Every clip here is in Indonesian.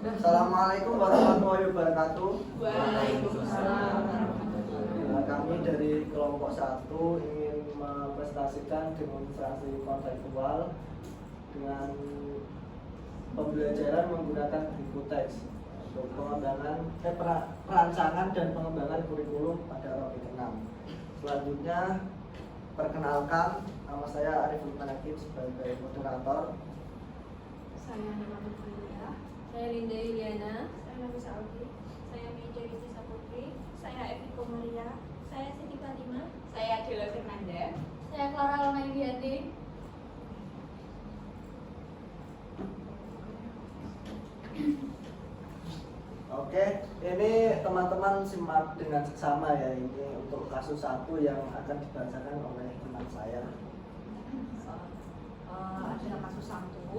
Assalamualaikum warahmatullahi wabarakatuh. Waalaikumsalam. Kami dari kelompok 1 ingin mempresentasikan demonstrasi konseptual dengan pembelajaran menggunakan buku teks untuk perancangan dan pengembangan kurikulum pada topik 6. Selanjutnya, perkenalkan, nama saya Arif Lukman Hakim sebagai moderator. Saya Nama Putria. Saya Linda Yuliana. Saya Nafisa Alfi. Saya Meja Rizisa Putri. Saya Evi Komaria. Saya Siti Fatima. Saya Dela Fernanda. Saya Clara Lona Yulianti. Oke, ini teman-teman simak dengan seksama ya. Ini untuk kasus 1 yang akan dibacakan oleh teman saya. Adalah kasus 1,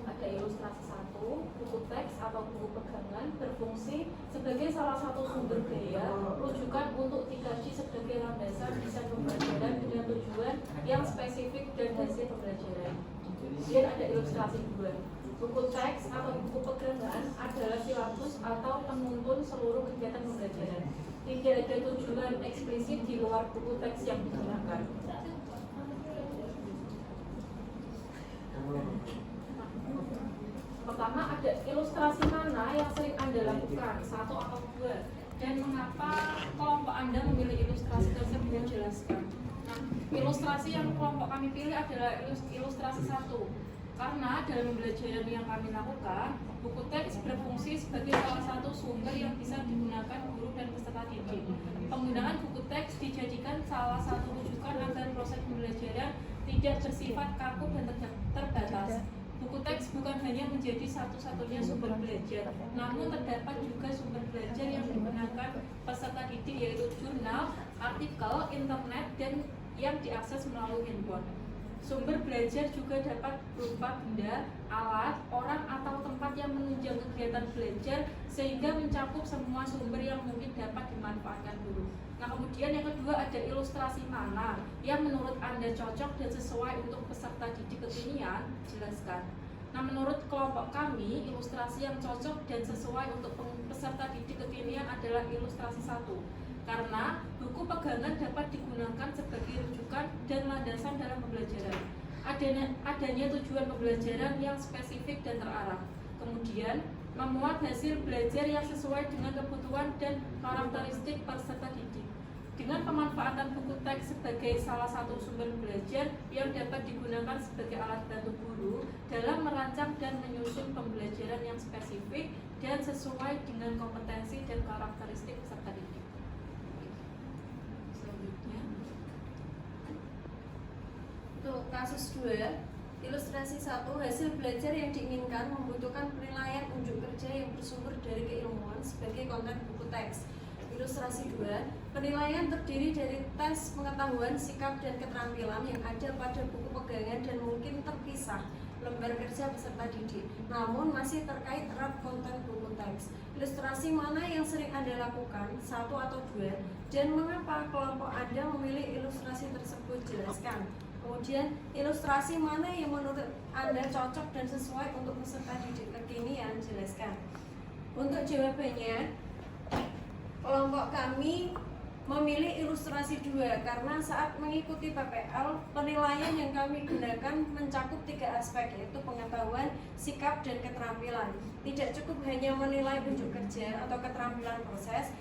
ada ilustrasi 1, buku teks atau buku pegangan berfungsi sebagai salah satu sumber daya rujukan untuk 3G sebagai landasan desain pembelajaran dengan tujuan yang spesifik dan hasil pembelajaran. Kemudian ada ilustrasi 2. Buku teks atau buku pegangan adalah silabus atau penuntun seluruh kegiatan pembelajaran. Tidak ada tujuan eksplisit di luar buku teks yang digunakan. Pertama, ada ilustrasi mana yang sering Anda lakukan, 1 atau 2, dan mengapa kelompok Anda memilih ilustrasi tersebut, jelaskan. Nah, ilustrasi yang kelompok kami pilih adalah ilustrasi 1. Karena dalam pembelajaran yang kami lakukan, buku teks berfungsi sebagai salah satu sumber yang bisa digunakan guru dan peserta didik. Penggunaan buku teks dijadikan salah satu rujukan agar proses pembelajaran tidak bersifat kaku dan terbatas. Buku teks bukan hanya menjadi satu-satunya sumber belajar, namun terdapat juga sumber belajar yang digunakan peserta didik, yaitu jurnal, artikel, internet, dan yang diakses melalui handphone. Sumber belajar juga dapat berupa benda, alat, orang, atau tempat yang menunjang kegiatan belajar sehingga mencakup semua sumber yang mungkin dapat dimanfaatkan guru. Nah, kemudian yang kedua, ada ilustrasi mana yang menurut Anda cocok dan sesuai untuk peserta didik kekinian, jelaskan. Nah, menurut kelompok kami, ilustrasi yang cocok dan sesuai untuk peserta didik kekinian adalah ilustrasi 1. Karena buku pegangan dapat digunakan sebagai rujukan dan landasan dalam pembelajaran. Adanya tujuan pembelajaran yang spesifik dan terarah. Kemudian, memuat hasil belajar yang sesuai dengan kebutuhan dan karakteristik peserta didik. Dengan pemanfaatan buku teks sebagai salah satu sumber belajar yang dapat digunakan sebagai alat bantu guru dalam merancang dan menyusun pembelajaran yang spesifik dan sesuai dengan kompetensi dan karakteristik peserta didik. Untuk kasus 2, ilustrasi 1, hasil belajar yang diinginkan membutuhkan penilaian unjuk kerja yang bersumber dari keilmuan sebagai konten buku teks. Ilustrasi 2, penilaian terdiri dari tes pengetahuan, sikap, dan keterampilan yang ada pada buku pegangan dan mungkin terpisah lembar kerja peserta didik, namun masih terkait erat konten buku teks. Ilustrasi mana yang sering Anda lakukan, 1 atau 2, dan mengapa kelompok Anda memilih ilustrasi tersebut, jelaskan. Kemudian, ilustrasi mana yang menurut Anda cocok dan sesuai untuk peserta didik kekinian, jelaskan. Untuk jawabannya, kelompok kami memilih ilustrasi 2 karena saat mengikuti PPL, penilaian yang kami gunakan mencakup 3 aspek, yaitu pengetahuan, sikap, dan keterampilan. Tidak cukup hanya menilai unjuk kerja atau keterampilan proses,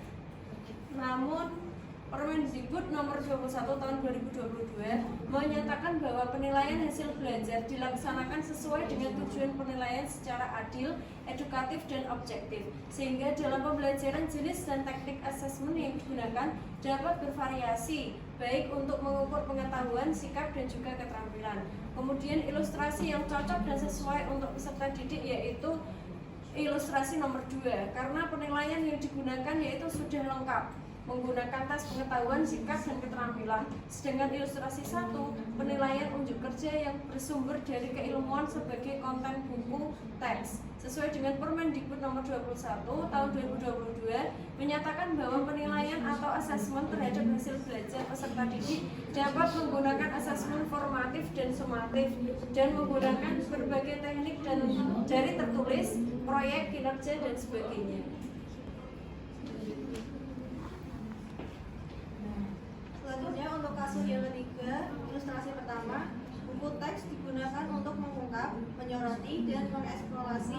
namun Permendikbud nomor 21 tahun 2022 menyatakan bahwa penilaian hasil belajar dilaksanakan sesuai dengan tujuan penilaian secara adil, edukatif, dan objektif, sehingga dalam pembelajaran jenis dan teknik asesmen yang digunakan dapat bervariasi, baik untuk mengukur pengetahuan, sikap, dan juga keterampilan. Kemudian ilustrasi yang cocok dan sesuai untuk peserta didik yaitu ilustrasi nomor 2, karena penilaian yang digunakan yaitu sudah lengkap, menggunakan tes pengetahuan, sikap, dan keterampilan. Sedangkan ilustrasi 1, penilaian unjuk kerja yang bersumber dari keilmuan sebagai konten buku teks. Sesuai dengan Permendikbud nomor 21 tahun 2022 menyatakan bahwa penilaian atau asesmen terhadap hasil belajar peserta didik dapat menggunakan asesmen formatif dan sumatif dan menggunakan berbagai teknik dan dari tertulis, proyek, kinerja, kerja dan sebagainya. Selanjutnya untuk kasus yang ketiga, ilustrasi pertama, buku teks digunakan untuk mengungkap, menyoroti, dan mengeksplorasi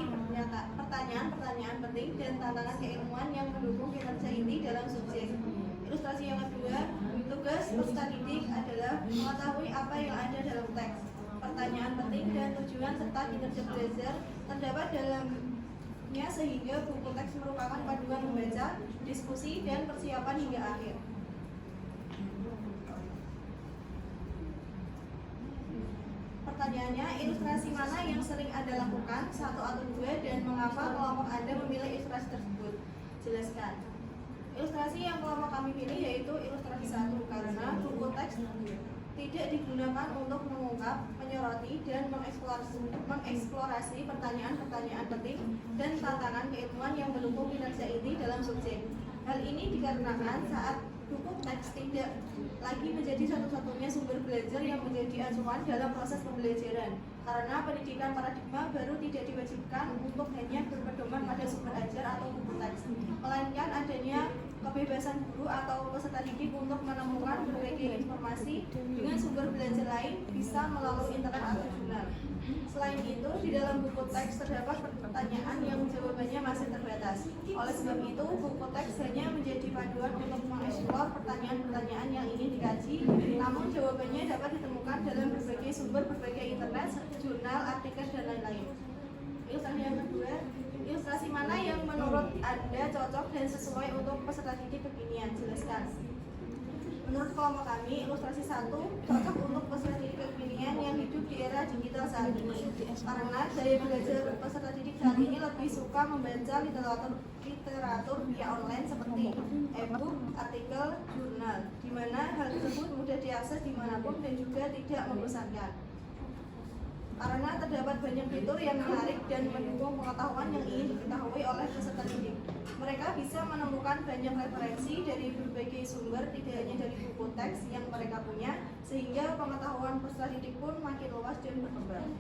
pertanyaan-pertanyaan penting dan tantangan keilmuan yang mendukung kinerja inti dalam subjek. Ilustrasi yang kedua, tugas peserta didik adalah mengetahui apa yang ada dalam teks, pertanyaan penting dan tujuan serta kinerja belajar terdapat dalamnya sehingga buku teks merupakan panduan membaca, diskusi, dan persiapan hingga akhir. Pertanyaannya, ilustrasi mana yang sering Anda lakukan, satu atau dua, dan mengapa kelompok Anda memilih ilustrasi tersebut? Jelaskan. Ilustrasi yang kelompok kami pilih yaitu ilustrasi 1 karena buku teks tidak digunakan untuk mengungkap, menyoroti, dan mengeksplorasi pertanyaan-pertanyaan penting dan tantangan keilmuan yang mendukung kinerja inti dalam subjek. Hal ini dikarenakan saat buku teks tidak lagi menjadi satu-satunya sumber belajar yang menjadi acuan dalam proses pembelajaran, karena pendidikan paradigma baru tidak diwajibkan untuk hanya berpedoman pada sumber ajar atau buku teks, melainkan adanya kebebasan guru atau peserta didik untuk menemukan berbagai informasi dengan sumber belajar lain, bisa melalui internet atau jurnal. Selain itu, di dalam buku teks terdapat pertanyaan yang jawabannya masih terbatas. Oleh sebab itu, buku teks hanya menjadi panduan untuk mengeksplor pertanyaan-pertanyaan yang ingin dikaji, namun jawabannya dapat ditemukan dalam berbagai sumber, berbagai internet, jurnal, artikel, dan lain-lain. Ilustrasi yang kedua, ilustrasi mana yang menurut Anda cocok dan sesuai untuk peserta didik kekinian? Jelaskan. Menurut kelompok kami, ilustrasi 1 cocok untuk peserta didik kekinian yang hidup di era digital saat ini, karena daya belajar peserta didik saat ini lebih suka membaca literatur via online seperti e-book, artikel, jurnal, di mana hal tersebut mudah diakses dimanapun dan juga tidak membosankan. Karena terdapat banyak fitur yang menarik dan mendukung pengetahuan yang ingin diketahui oleh peserta didik. Mereka bisa menemukan banyak referensi dari berbagai sumber, tidak hanya dari buku teks yang mereka punya, sehingga pengetahuan peserta didik pun makin luas dan berkembang.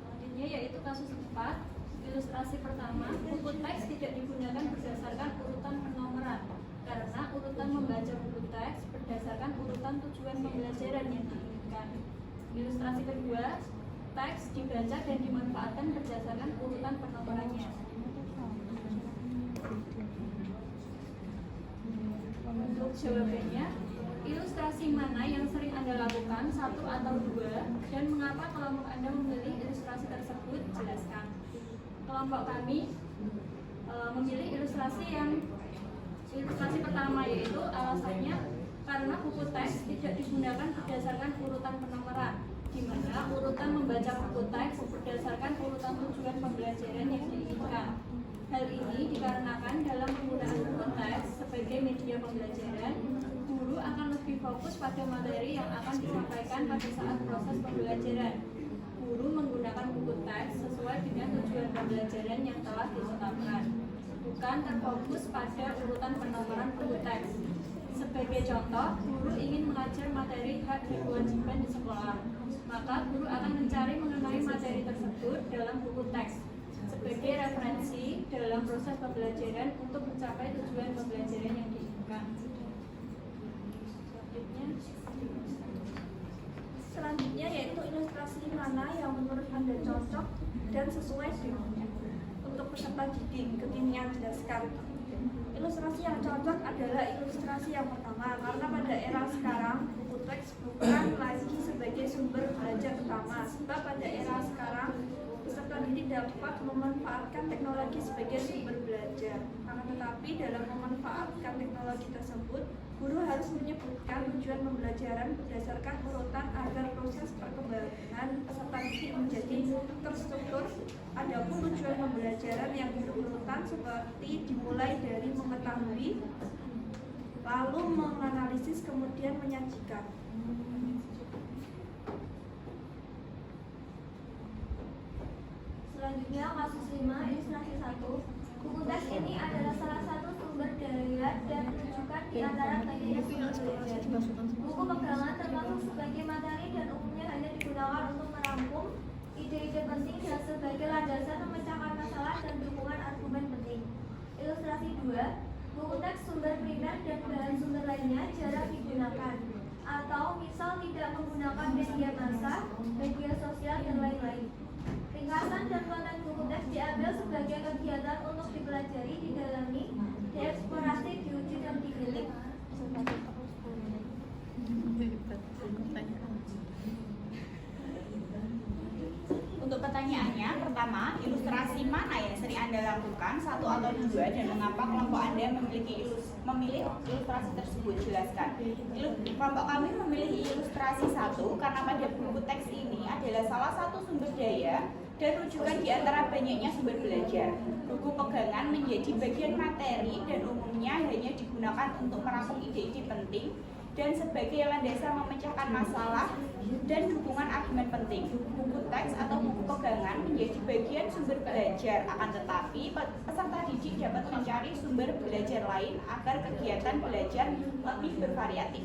Selanjutnya yaitu kasus 4, ilustrasi pertama, buku teks tidak digunakan berdasarkan urutan penomoran, karena urutan membaca buku teks berdasarkan urutan tujuan pembelajaran yang diinginkan. Ilustrasi kedua, teks dibaca dan dimanfaatkan berdasarkan urutan penomorannya. Untuk jawabannya, ilustrasi mana yang sering Anda lakukan, satu atau dua, dan mengapa kelompok Anda memilih ilustrasi tersebut? Jelaskan. Kelompok kami memilih ilustrasi pertama, yaitu alasannya karena buku teks tidak digunakan berdasarkan urutan penomoran, di mana urutan membaca buku teks berdasarkan urutan tujuan pembelajaran yang diinginkan. Hal ini dikarenakan dalam penggunaan buku teks sebagai media pembelajaran, guru akan lebih fokus pada materi yang akan disampaikan pada saat proses pembelajaran. Guru menggunakan buku teks sesuai dengan tujuan pembelajaran yang telah ditetapkan, bukan terfokus pada urutan penomoran buku teks. Sebagai contoh, guru ingin mengajar materi hak dan kewajiban di sekolah, maka guru akan mencari mengenai materi tersebut dalam buku teks sebagai referensi dalam proses pembelajaran untuk mencapai tujuan pembelajaran yang diinginkan. Selanjutnya yaitu ilustrasi mana yang menurut Anda cocok dan sesuai dengannya. Untuk peserta didik kekinian, jelaskan. Ilustrasi yang cocok adalah ilustrasi yang pertama, karena pada era sekarang buku teks bukan lagi sebagai sumber belajar utama, sebab pada era sekarang peserta didik dapat memanfaatkan teknologi sebagai sumber belajar. Akan tetapi dalam memanfaatkan teknologi tersebut, guru harus menyebutkan tujuan pembelajaran berdasarkan urutan agar proses perkembangan peserta didik menjadi terstruktur. Adapun tujuan pembelajaran yang berurutan seperti dimulai dari mengetahui, lalu menganalisis, kemudian menyajikan. Selanjutnya kasus 5, ilustrasi 1. Buku teks ini adalah salah satu sumber daya dan rujukan di antara banyak sumber belajar. Buku pegangan termasuk sebagai materi dan umumnya hanya digunakan untuk meramu merangkum ide-ide penting dan sebagai landasan memecahkan masalah dan dukungan argumen penting. Ilustrasi 2, buku teks sumber primer dan bahan sumber lainnya jarang digunakan, atau misal tidak menggunakan media massa, media sosial, dan lain-lain. Ringkasan dan konten buku teks diambil sebagai kegiatan untuk dipelajari, didalami, dieksplorasi, diuji, dan dibilik. Untuk pertanyaannya, pertama, ilustrasi mana yang sering Anda lakukan, satu atau dua, dan mengapa kelompok Anda memilih ilustrasi tersebut? Jelaskan. Kelompok kami memilih ilustrasi satu karena pada buku teks ini adalah salah satu sumber daya dan rujukan di antara banyaknya sumber belajar. Buku pegangan menjadi bagian materi dan umumnya hanya digunakan untuk merangkum ide-ide penting dan sebagai landasan memecahkan masalah dan dukungan argumen penting. Buku teks atau buku pegangan menjadi bagian sumber belajar, akan tetapi peserta didik dapat mencari sumber belajar lain agar kegiatan belajar lebih bervariatif.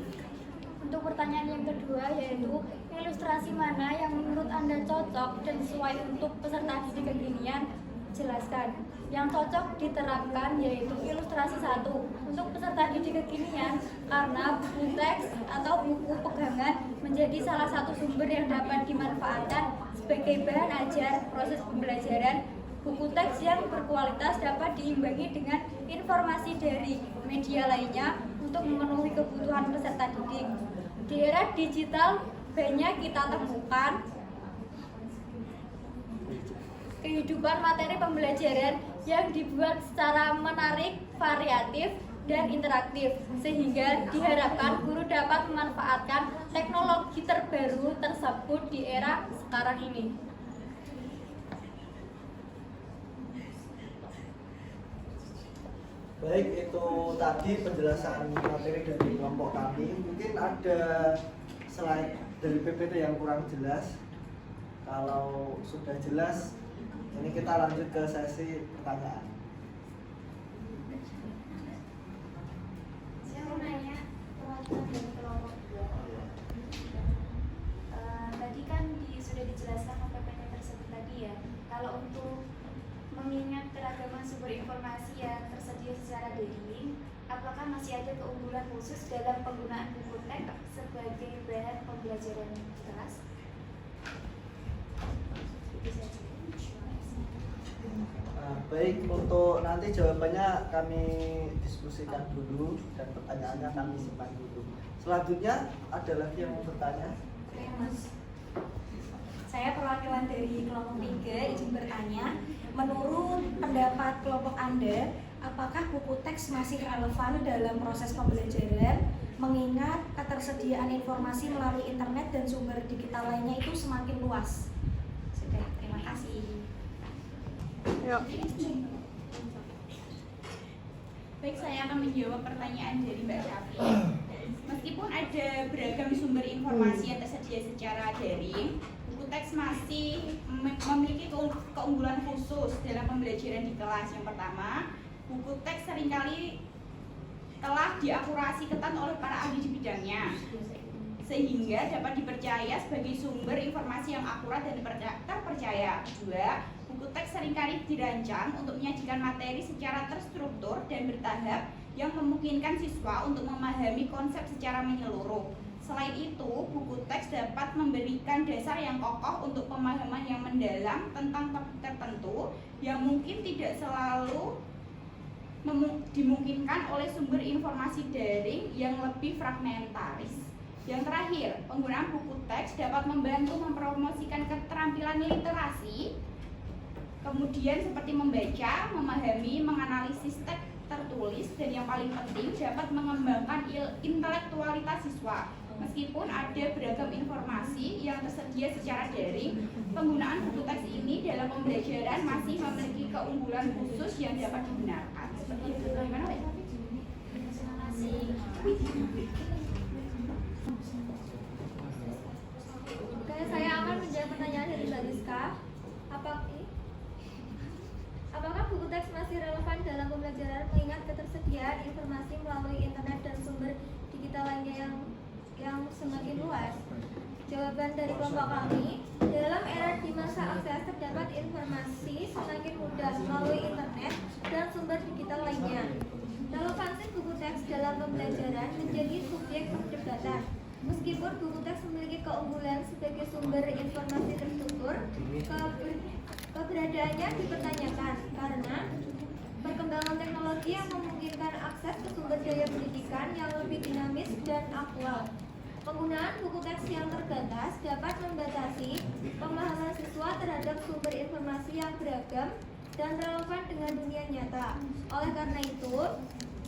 Untuk pertanyaan yang kedua, yaitu ilustrasi mana yang menurut Anda cocok dan sesuai untuk peserta didik kekinian? Jelaskan. Yang cocok diterapkan yaitu ilustrasi 1 untuk peserta didik kekinian karena buku teks atau buku pegangan menjadi salah satu sumber yang dapat dimanfaatkan sebagai bahan ajar proses pembelajaran. Buku teks yang berkualitas dapat diimbangi dengan informasi dari media lainnya untuk memenuhi kebutuhan peserta didik. Di era digital banyak kita temukan kehidupan materi pembelajaran yang dibuat secara menarik, variatif, dan interaktif, sehingga diharapkan guru dapat memanfaatkan teknologi terbaru tersebut di era sekarang ini. Baik, itu tadi penjelasan materi dari kelompok kami. Mungkin ada slide dari PPT yang kurang jelas. Kalau sudah jelas, ini kita lanjut ke sesi pertanyaan. Saya mau nanya perwakilan dari kelompok 2. Tadi kan sudah dijelaskan PPT tersebut tadi ya. Kalau untuk mengingat keragaman sumber informasi yang tersedia secara daring, apakah masih ada keunggulan khusus dalam penggunaan buku teks sebagai bahan pembelajaran kelas? Itu saja. Nah, baik, untuk nanti jawabannya kami diskusikan dulu dan pertanyaannya kami simpan dulu. Selanjutnya ada lagi yang mau bertanya? Saya perwakilan dari kelompok 3 izin bertanya, menurut pendapat kelompok Anda, apakah buku teks masih relevan dalam proses pembelajaran mengingat ketersediaan informasi melalui internet dan sumber digital lainnya itu semakin luas? Sudah, terima kasih. Baik, saya akan menjawab pertanyaan dari Mbak Syafi. Meskipun ada beragam sumber informasi yang tersedia secara daring, buku teks masih memiliki keunggulan khusus dalam pembelajaran di kelas. Yang pertama, buku teks seringkali telah diakurasi ketat oleh para ahli di bidangnya, sehingga dapat dipercaya sebagai sumber informasi yang akurat dan terpercaya. Kedua, buku teks seringkali dirancang untuk menyajikan materi secara terstruktur dan bertahap yang memungkinkan siswa untuk memahami konsep secara menyeluruh. Selain itu, buku teks dapat memberikan dasar yang kokoh untuk pemahaman yang mendalam tentang topik tertentu yang mungkin tidak selalu dimungkinkan oleh sumber informasi daring yang lebih fragmentaris. Yang terakhir, penggunaan buku teks dapat membantu mempromosikan keterampilan literasi, kemudian seperti membaca, memahami, menganalisis teks tertulis, dan yang paling penting dapat mengembangkan intelektualitas siswa. Meskipun ada beragam informasi yang tersedia secara daring, penggunaan buku teks ini dalam pembelajaran masih memiliki keunggulan khusus yang dapat digunakan. Seperti itu. Bagaimana, Pak? Terima kasih. Oke, saya akan menjawab pertanyaan dari Mbak Rizka. Apakah buku teks masih relevan dalam pembelajaran mengingat ketersediaan informasi melalui internet dan sumber digital lainnya yang semakin luas? Jawaban dari kelompok kami, dalam informasi semakin mudah melalui internet dan sumber digital lainnya. Relevansi buku teks dalam pembelajaran menjadi subjek perdebatan. Meskipun buku teks memiliki keunggulan sebagai sumber informasi terstruktur, keberadaannya dipertanyakan karena perkembangan teknologi yang memungkinkan akses ke sumber daya pendidikan yang lebih dinamis dan aktual. Penggunaan buku teks yang terbatas dapat membatasi pemahaman siswa terhadap sumber informasi yang beragam dan relevan dengan dunia nyata. Oleh karena itu,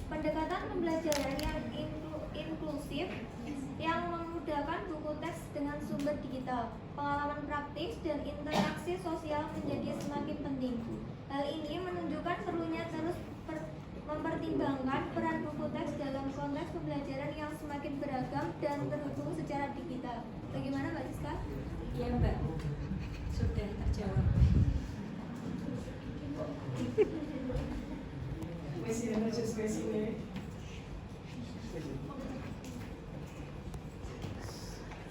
pendekatan pembelajaran yang inklusif yang memudahkan buku teks dengan sumber digital, pengalaman praktis, dan interaksi sosial menjadi semakin penting. Hal ini menunjukkan perlunya terus mempertimbangkan peran buku teks dalam konteks pembelajaran yang semakin beragam dan terhubung secara digital. Bagaimana Mbak Siska? Iya Mbak, sudah terjawab.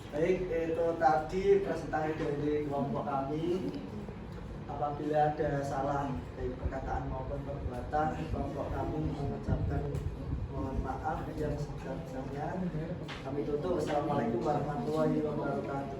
Baik, itu tadi presentasi dari kelompok kami. Apabila ada salah dari perkataan maupun perbuatan, kelompok kami mengucapkan mohon maaf yang sebesar-besarnya. Kami tutup. Wassalamualaikum warahmatullahi wabarakatuh.